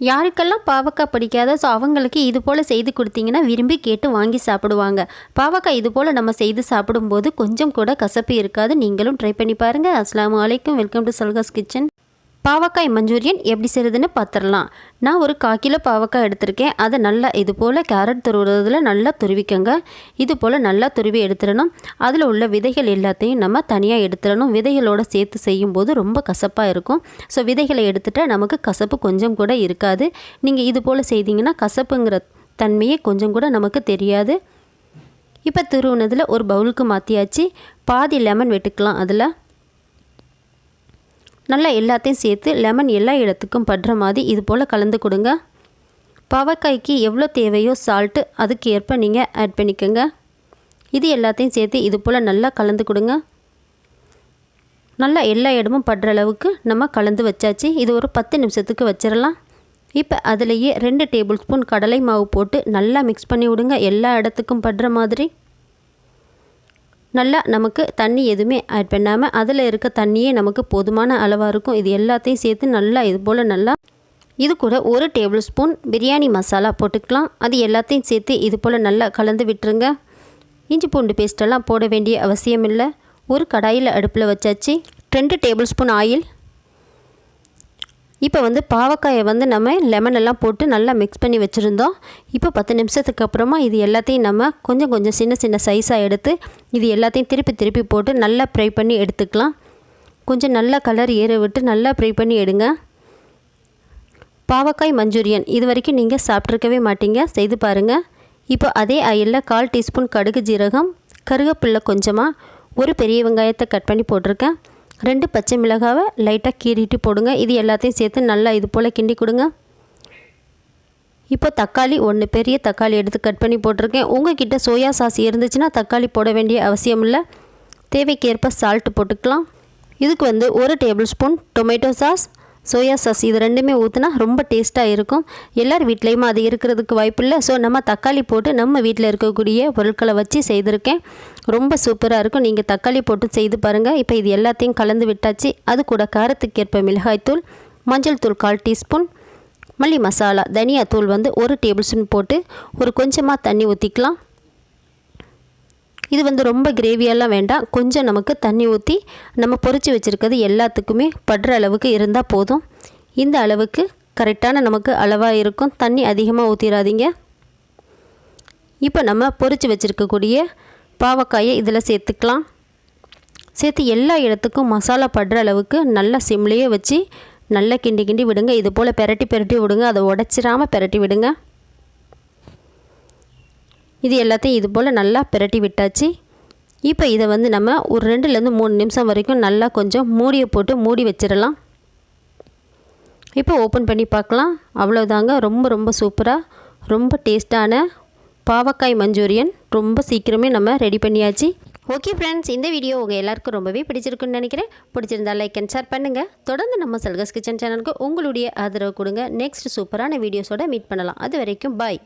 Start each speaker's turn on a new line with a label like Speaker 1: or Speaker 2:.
Speaker 1: யாருக்கெல்லாம் பாவக்காய் பிடிக்காதோ அவங்களுக்கு இது போல் செய்து கொடுத்தீங்கன்னா விரும்பி கேட்டு வாங்கி சாப்பிடுவாங்க. பாவக்காய் இது போல் நம்ம செய்து சாப்பிடும்போது கொஞ்சம் கூட கசப்பு இருக்காது. நீங்களும் ட்ரை பண்ணி பாருங்கள். அஸ்ஸலாமு அலைக்கும். வெல்கம் டு சல்காஸ் கிச்சன். பாவக்காய் மஞ்சூரியன் எப்படி செய்கிறதுன்னு பார்த்துடலாம். நான் ஒரு 1/4 கிலோ பாவக்காய் எடுத்திருக்கேன். அதை நல்லா இது போல் கேரட் துருவுறதுல நல்லா துருவிக்கங்க. இது போல் நல்லா துருவி எடுத்துடணும். அதில் உள்ள விதைகள் எல்லாத்தையும் நம்ம தனியாக எடுத்துடணும். விதைகளோடு சேர்த்து செய்யும்போது ரொம்ப கசப்பாக இருக்கும். ஸோ விதைகளை எடுத்துட்டால் நமக்கு கசப்பு கொஞ்சம் கூட இருக்காது. நீங்கள் இது போல் செய்தீங்கன்னா கசப்புங்கிற தன்மையே கொஞ்சம் கூட நமக்கு தெரியாது. இப்போ துருவுனதில் ஒரு பவுலுக்கு மாற்றியாச்சு. பாதி லெமன் வெட்டுக்கலாம். அதில் நல்லா எல்லாத்தையும் சேர்த்து லெமன் எல்லா இடத்துக்கும் படுற மாதிரி இது போல் கலந்து கொடுங்க. பாவக்காய்க்கு எவ்வளோ தேவையோ சால்ட்டு அதுக்கு ஏற்ப நீங்கள் ஆட் பண்ணிக்கோங்க. இது எல்லாத்தையும் சேர்த்து இது போல் நல்லா கலந்து கொடுங்க. நல்லா எல்லா இடமும் படுற அளவுக்கு நம்ம கலந்து வச்சாச்சு. இது ஒரு 10 நிமிஷத்துக்கு வச்சிடலாம். இப்போ அதிலேயே 2 டேபிள் ஸ்பூன் கடலை மாவு போட்டு நல்லா மிக்ஸ் பண்ணி விடுங்க. எல்லா இடத்துக்கும் படுற மாதிரி. நல்லா நமக்கு தண்ணி எதுவுமே ஆட் பண்ணாமல் அதில் இருக்க தண்ணியே நமக்கு போதுமான அளவாக இருக்கும். இது எல்லாத்தையும் சேர்த்து நல்லா இது போல் நல்லா இது கூட 1 டேபிள் ஸ்பூன் பிரியாணி மசாலா போட்டுக்கலாம். அது எல்லாத்தையும் சேர்த்து இது போல் நல்லா கலந்து விட்டுருங்க. இஞ்சி பூண்டு பேஸ்ட்டெல்லாம் போட வேண்டிய அவசியம் இல்லை. ஒரு கடாயில் அடுப்பில் வச்சாச்சு. 2 டேபிள் ஸ்பூன் ஆயில். இப்போ பாவக்காயை நம்ம லெமன் எல்லாம் போட்டு நல்லா மிக்ஸ் பண்ணி வச்சுருந்தோம். இப்போ 10 நிமிஷத்துக்கு அப்புறமா இது எல்லாத்தையும் நம்ம கொஞ்சம் சின்ன சின்ன சைஸாக எடுத்து இது எல்லாத்தையும் திருப்பி போட்டு நல்லா ஃப்ரை பண்ணி எடுத்துக்கலாம். கொஞ்சம் நல்லா கலர் ஏற விட்டு நல்லா ஃப்ரை பண்ணி எடுங்க. பாவக்காய் மஞ்சூரியன் இது வரைக்கும் நீங்கள் சாப்பிட்ருக்கவே மாட்டீங்க. செய்து பாருங்கள். இப்போ அதே ஆயிலில் 1/4 டீஸ்பூன் கடுகு ஜீரகம், கருவேப்பிலை கொஞ்சமாக, ஒரு பெரிய வெங்காயத்தை கட் பண்ணி போட்டிருக்கேன். 2 பச்சை மிளகாவை லைட்டாக கீறிட்டு போடுங்க. இது எல்லாத்தையும் சேர்த்து நல்லா இது போல் கிண்டி கொடுங்க. இப்போ தக்காளி 1 பெரிய தக்காளி எடுத்து கட் பண்ணி போட்டிருக்கேன். உங்கள்கிட்ட சோயா சாஸ் இருந்துச்சுன்னா தக்காளி போட வேண்டிய அவசியம் இல்லை. தேவைக்கேற்ப சால்ட்டு போட்டுக்கலாம். இதுக்கு 1 table spoon tomato sauce, soya sauce இது ரெண்டுமே ஊற்றினா ரொம்ப டேஸ்ட்டாக இருக்கும். எல்லார் வீட்லேயுமே அது இருக்கிறதுக்கு வாய்ப்பு இல்லை. ஸோ நம்ம தக்காளி போட்டு நம்ம வீட்டில் இருக்கக்கூடிய பொருட்களை வச்சு செய்திருக்கேன். ரொம்ப சூப்பராக இருக்கும். நீங்கள் தக்காளி போட்டு செய்து பாருங்கள். இப்போ இது எல்லாத்தையும் கலந்து விட்டாச்சு. அது கூட காரத்துக்கேற்ப மிளகாய்த்தூள், மஞ்சள் தூள் 1/4 டீஸ்பூன், மல்லி மசாலா தனியாத்தூள் 1 டேபிள் ஸ்பூன் போட்டு ஒரு கொஞ்சமாக தண்ணி ஊற்றிக்கலாம். இது ரொம்ப கிரேவியெல்லாம் வேண்டாம். கொஞ்சம் நமக்கு தண்ணி ஊற்றி நம்ம பொரிச்சு வச்சுருக்கிறது எல்லாத்துக்குமே படுற அளவுக்கு இருந்தால் போதும். இந்த அளவுக்கு கரெக்டான நமக்கு அளவாக இருக்கும். தண்ணி அதிகமாக ஊற்றிடாதீங்க. இப்போ நம்ம பொரிச்சு வச்சுருக்கக்கூடிய பாவக்காயை இதில் சேர்த்துக்கலாம். சேர்த்து எல்லா இடத்துக்கும் மசாலா படுற அளவுக்கு நல்லா சிம்லேயே வச்சு நல்லா கிண்டி விடுங்க. இது போல் பெரட்டி விடுங்க. அதை உடச்சிடாமல் பெரட்டி விடுங்க. இது எல்லாத்தையும் இது போல் நல்லா பெரட்டி விட்டாச்சு. இப்போ இதை நம்ம ஒரு 2லேருந்து 3 நிமிஷம் வரைக்கும் நல்லா கொஞ்சம் மூடியை போட்டு மூடி வச்சிடலாம். இப்போ ஓப்பன் பண்ணி பார்க்கலாம். அவ்வளோதாங்க. ரொம்ப சூப்பராக ரொம்ப டேஸ்ட்டான பாவக்காய் மஞ்சூரியன் ரொம்ப சீக்கிரமே நம்ம ரெடி பண்ணியாச்சு. ஓகே ஃப்ரெண்ட்ஸ், இந்த வீடியோ உங்கள் எல்லாருக்கும் ரொம்பவே பிடிச்சிருக்குன்னு நினைக்கிறேன். பிடிச்சிருந்தால் லைக் அண்ட் ஷேர் பண்ணுங்கள். தொடர்ந்து நம்ம சல்காஸ் கிச்சன் சேனலுக்கு உங்களுடைய ஆதரவு கொடுங்க. நெக்ஸ்ட் சூப்பரான வீடியோஸோட மீட் பண்ணலாம். அது வரைக்கும் பாய்.